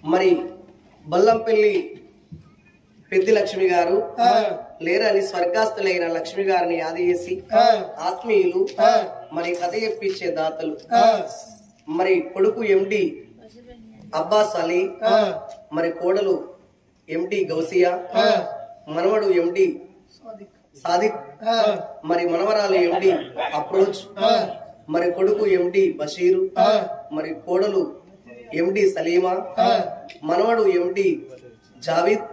మరి బల్లంపల్లి పెద్ది లక్ష్మి గారు లేరని స్వర్గాస్తులైన లక్ష్మి గారిని యాది చేసి ఆత్మీయులు మరి కథ చెప్పించే దాతలు మరి కొడుకు ఎండి అబ్బాస్ అలీ మరి కోడలు ఎండి గౌసియా మనవడు ఎండి సాదిక్ మరి మనవరాలు ఎండి అప్రోచ్ మరి కొడుకు ఎండి బషీరు మరి కోడలు ఎండి సలీమా మనవడు ఎండి జావిద్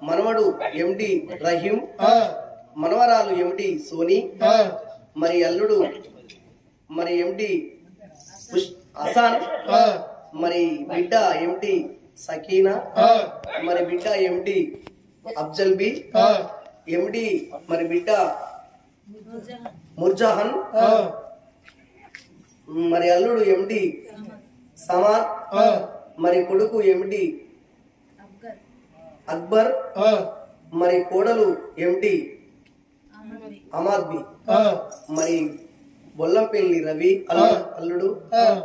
మనవడు ఎండి రహీం మనవరాలు ఎండి సోనీ మరి అల్లుడు మరి ఎండి హసాన్ మరి బిడ్డ ఎండి సకీనా మరి బిడ్డ ఎండి అఫ్జల్ బి ఎండి మరి బిడ్డ ముర్జహాన్ మరి అల్లుడు ఎండి సమాద్ మరి కొడుకు ఎండి అక్బర్ మరి కోడలు ఎండి అమాద్బి మరి బొల్లంపల్లి రవి అల్లుడు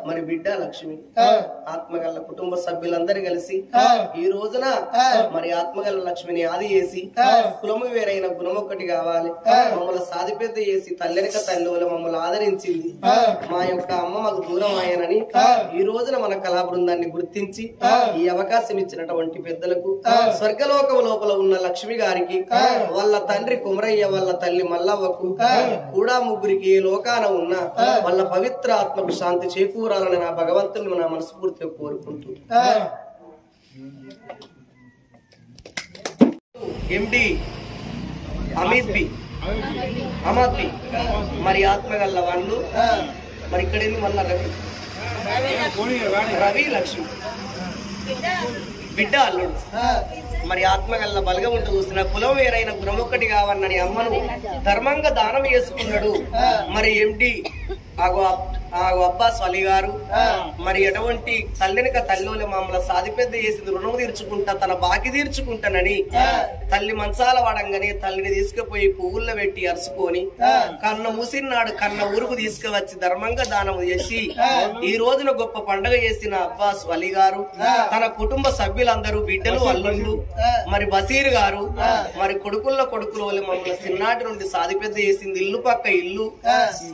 మరి బిడ్డ లక్ష్మి ఆత్మగల్ల కుటుంబ సభ్యులందరూ కలిసి ఈ రోజున మరి ఆత్మగల్ల లక్ష్మిని ఆది చేసి కులము వేరైన గుణం ఒక్కటి కావాలి మమ్మల్ని సాధిపెద్ద చేసి తల్లెనక తల్లి మమ్మల్ని ఆదరించింది మా యొక్క అమ్మ మాకు దూరం ఆయనని ఈ రోజున మన కళా బృందాన్ని గుర్తించి ఈ అవకాశం ఇచ్చినటువంటి పెద్దలకు స్వర్గలోకం లోపల ఉన్న లక్ష్మి గారికి వాళ్ళ తండ్రి కుమరయ్య వాళ్ళ తల్లి మల్లవ్వకు కూడా ముగ్గురికి ఏ లోకాన ఉన్న వాళ్ళ పవిత్ర ఆత్మకు శాంతి చేకూరాలని నా భగవంతుని నా మనస్ఫూర్తిగా కోరుకుంటూ ఎండి అమాద్ బి మరి ఆత్మగల్ల వాళ్ళు మరి ఇక్కడ మళ్ళా రవి లక్ష్మి బిడ్డ అల్లుడు మరి ఆత్మగల్ల బలగం ఉంటూ చూసిన కులం వేరైన గుణమొక్కటి కావన్నని అమ్మను ధర్మంగా దానం చేసుకున్నాడు మరి ఎండి అబ్బాస్ అలీ గారు మరి ఎటువంటి తల్లినిక తల్లిలో మమ్మల్ని సాది పెద్ద చేసింది రుణం తీర్చుకుంటా తన బాకి తీర్చుకుంటానని తల్లి మంచాల వాడంగానే తల్లిని తీసుకుపోయి పువ్వుల్లో పెట్టి అరుచుకొని కన్న మూసినాడు కన్న ఊరుకు తీసుకువచ్చి ధర్మంగా దానం చేసి ఈ రోజున గొప్ప పండుగ చేసిన అబ్బాస్ అలీ గారు తన కుటుంబ సభ్యులందరూ బిడ్డలు అల్లుళ్ళు మరి బసీర్ గారు మరి కొడుకుల్లో కొడుకులు మమ్మల్ని చిన్నాటి నుండి సాది పెద్ద చేసింది ఇల్లు పక్క ఇల్లు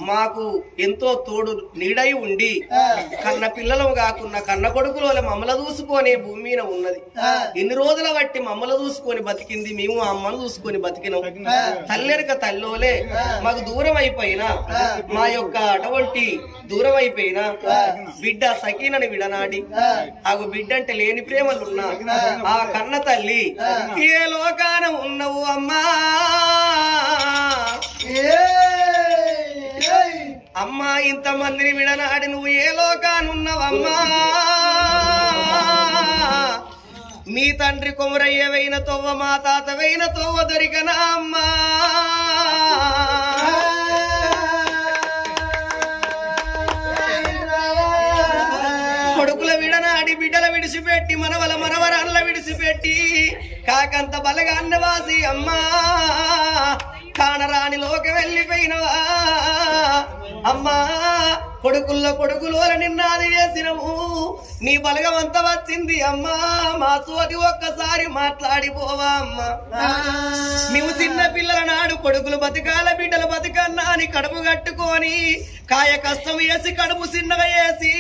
మాకు ఎంతో తోడు నీడై ఉండి కన్న పిల్లలు కాకుండా కన్న కొడుకులో మమ్మల దూసుకొని భూమి మీద ఉన్నది ఎన్ని రోజుల బట్టి మమ్మల దూసుకొని బతికింది మేము అమ్మను చూసుకొని బతికినాం తల్లెరక తల్లోలే మాకు దూరం అయిపోయినా మా యొక్క అటువంటి దూరం అయిపోయినా బిడ్డ సకీనని విడనాడి ఆ బిడ్డ అంటే లేని ప్రేమలున్నా ఆ కన్న తల్లి ఏ లోకాన ఉన్నవు అమ్మా అమ్మా ఇంతమందిని విడనాడి నువ్వు ఏ లోకానున్నావమ్మా మీ తండ్రి కొమరయ్యవైన తొవ్వ మా తాతవైన తొవ్వ దొరికనా అమ్మా కొడుకుల విడనాడి బిడ్డల విడిచిపెట్టి మనవల మనవరాళ్ళ విడిచిపెట్టి కాకంత బలగా అన్నవాసి అమ్మా కానరాని లోక వెళ్ళిపోయినవా అమ్మా కొడుకుల్లో కొడుకులు నిన్నాది చేసినము నీ బలగం అంత వచ్చింది అమ్మా మాతోటి ఒక్కసారి మాట్లాడిపోవా అమ్మా నువ్వు చిన్న పిల్లల నాడు కొడుకులు బతికాల బిడ్డలు బతికన్నా అని కడుపు కట్టుకొని కాయ కష్టం వేసి కడుపు చిన్నగా వేసి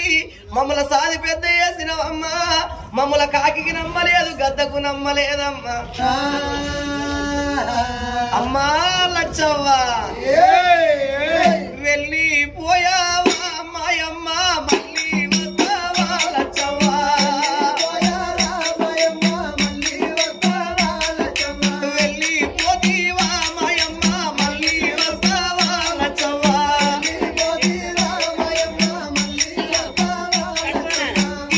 మమ్మల్ని సాది పెద్ద చేసినవమ్మా మమ్మల కాకి నమ్మలేదు గద్దకు నమ్మలేదమ్మా అమ్మా లచ్చవ్వ వెళ్ళిపోయావా మాయమ్మ మళ్ళీ వస్తావా లచ్చవ్వ వెళ్ళిపోతీవా మాయమ్మ మళ్ళీ వస్తావా లచ్చవ్వ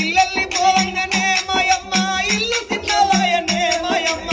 ఇల్లల్లి పోవంగానే మాయమ్మ ఇల్లు తిన్నవాయనే మాయమ్మ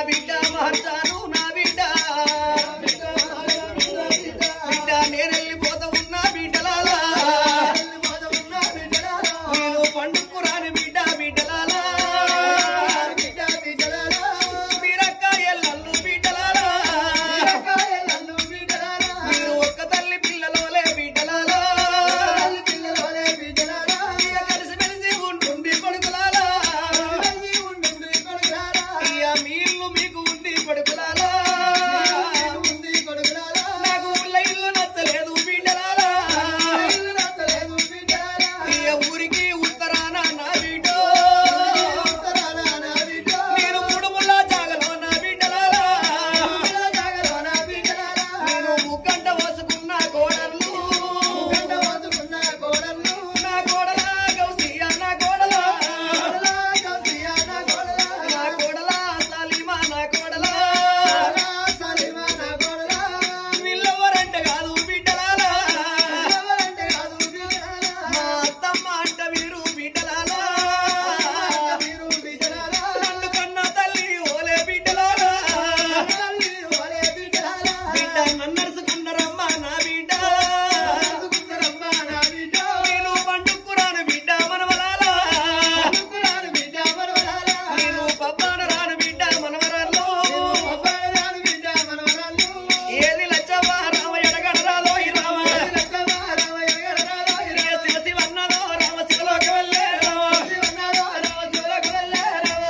బిడ్డ మార్చాను నా బిడ్డ బిడ్డ నేను వెళ్ళిపోతా ఉన్నా బిడ్డలాలా నేను పండుకు రాని బిడ్డ బిడ్డలాలా మీరక్క ఎల్లల్లు బిడ్డలాలా మీరు ఒక్క తల్లి పిల్లలోలే బిడ్డలాలా కలిసి మెలిసి ఉంటుంది కొడుకులాలా మీ ఇల్లు మీకు ఉంది కొడుకులాలా నాకు ఊళ్ళ ఇల్లు నచ్చలేదు బిడ్డలాలా ఊరికి ఉత్తరాన నా బిడ్డో నేను కుడుముల జాగలో నా బిడ్డలాలా నేను ముగ్గంట వసుకున్న కోడళ్ళు నా కోడలా గౌసియా నా కోడలా నా కోడలా సాలిమా నా కోడలా వీళ్ళెవరంటే కాదు బిడ్డలాలా మా అత్తమ్మ అంట వీరు బిడ్డలాలా నన్ను కన్న తల్లి ఓలే బిడ్డలాలా బిడ్డ నన్నరుసుకున్నారమ్మా నా బిడ్డ నేను పండుకురాను బిడ్డ మనవలాలా నేను పబ్బాన రాను బిడ్డ మనవరాల్లో ఏది లచ్చవ్వా రామ ఎడగడరాలో ఈ రామ శివన్నదో రామ శివలోకి వెళ్ళే రామ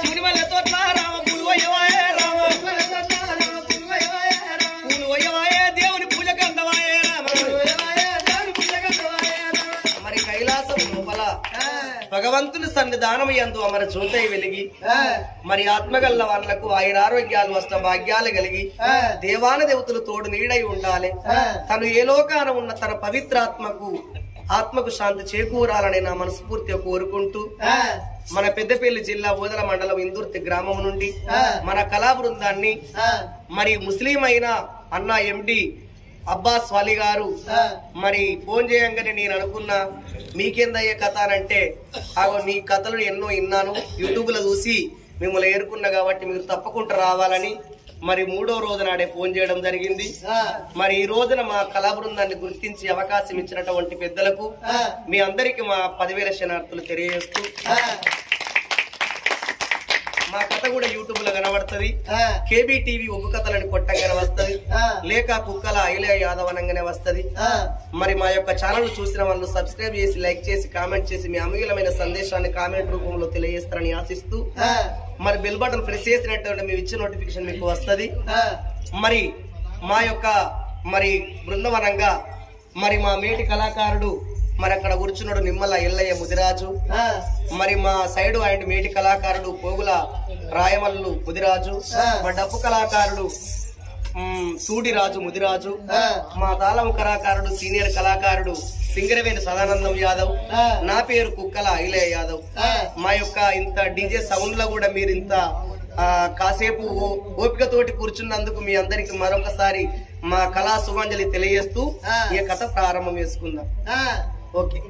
శివుని వల్ల తోట్ల రామ పూలు వయ్యవాయే రామ పూలు వయ్యవాయే దేవుని పూజ కందవాయే రామ మరి కైలాసం లోపల భగవంతుని సన్నిధానం యందు అమర జ్యోతై వెలిగి మరి ఆత్మగల్ల వాళ్ళకు ఆయురారోగ్యాలు వస్త భాగ్యాలు కలిగి దేవాన దేవతలు తోడు నీడై ఉండాలి తను ఏ లోకాన ఉన్న తన ఆత్మకు శాంతి చేకూరాలని నా మనస్ఫూర్తిగా కోరుకుంటూ మన పెద్దపల్లి జిల్లా ఓదల మండలం ఇందుర్తి గ్రామం నుండి మన కళా బృందాన్ని మరి ముస్లిం అయిన అన్న ఎండి అబ్బాస్ వాలీ గారు మరి ఫోన్ చేయంగానే నేను అనుకున్నా మీకేందయ్యే కథ అనంటే ఆగో నీ కథలు ఎన్నో విన్నాను యూట్యూబ్ లో చూసి మిమ్మల్ని ఏరుకున్నా కాబట్టి మీరు తప్పకుండా రావాలని మరి 3వ రోజు నాడే ఫోన్ చేయడం జరిగింది మరి ఈ రోజున మా కళా బృందాన్ని గుర్తించి అవకాశం ఇచ్చినటువంటి పెద్దలకు మీ అందరికి మా 10,000 శనార్థులు తెలియజేస్తూ మా కథ కూడా యూట్యూబ్ లో కనబడుతుంది కేబీ టీవీ ఒగ్గు కథలని కొట్టంగానే వస్తది లేక కుక్కల ఐలయ యాదవ్ అనగానే వస్తది మరి మా యొక్క ఛానల్ చూసిన వాళ్ళు సబ్స్క్రైబ్ చేసి లైక్ చేసి కామెంట్ చేసి మీ అమూల్యమైన సందేశాన్ని కామెంట్ రూపంలో తెలియజేస్తారని ఆశిస్తూ మరి బెల్ బటన్ ప్రెస్ చేసినట్టు మేము ఇచ్చే నోటిఫికేషన్ మీకు వస్తది మరి మా యొక్క మరి బృందవనంగా మరి మా మేటి కళాకారుడు మరి అక్కడ కూర్చున్నాడు నిమ్మల ఎల్లయ్య ముదిరాజు మరి మా సైడ్ ఆయన మేటి కళాకారుడు పోగుల రాయమల్లు ముదిరాజు మా డప్పు కళాకారుడు సూడిరాజు ముదిరాజు మా తాళం కళాకారుడు సీనియర్ కళాకారుడు సింగరవేణి సదానందం యాదవ్ నా పేరు కుక్కల ఐలయ్య యాదవ్ మా యొక్క ఇంత డీజే సౌండ్ లో కూడా మీరు ఇంత కాసేపు ఓపికతోటి కూర్చున్నందుకు మీ అందరికి మరొకసారి మా కళా సుమాంజలి తెలియజేస్తూ ఈ కథ ప్రారంభం చేసుకుందాం ఓకే